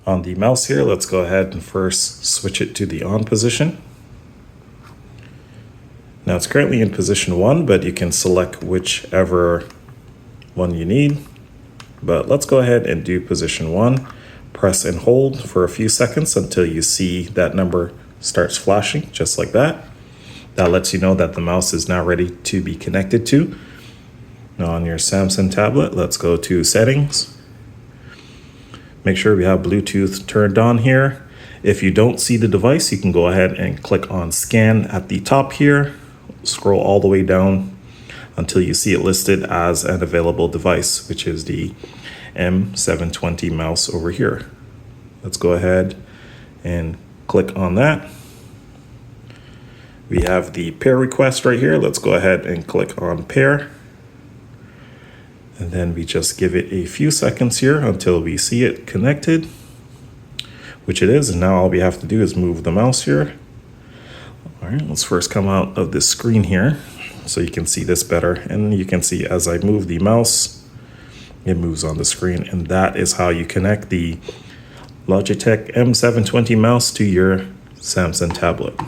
On the mouse here, let's go ahead and first switch it to the on position. Now it's currently in position 1, but you can select whichever one you need. But let's go ahead and do position 1. Press and hold for a few seconds until you see that number starts flashing, just like that. That lets you know that the mouse is now ready to be connected to. Now on your Samsung tablet, let's go to settings. Make sure we have Bluetooth turned on here. If you don't see the device, you can go ahead and click on scan at the top here. Scroll all the way down until you see it listed as an available device, which is the M720 mouse over here. Let's go ahead and click on that. We have the pair request right here. Let's go ahead and click on pair. And then we just give it a few seconds here until we see it connected, which it is. And now all we have to do is move the mouse here. All right, let's first come out of this screen here so you can see this better. And you can see as I move the mouse, it moves on the screen. And that is how you connect the Logitech M720 mouse to your Samsung tablet.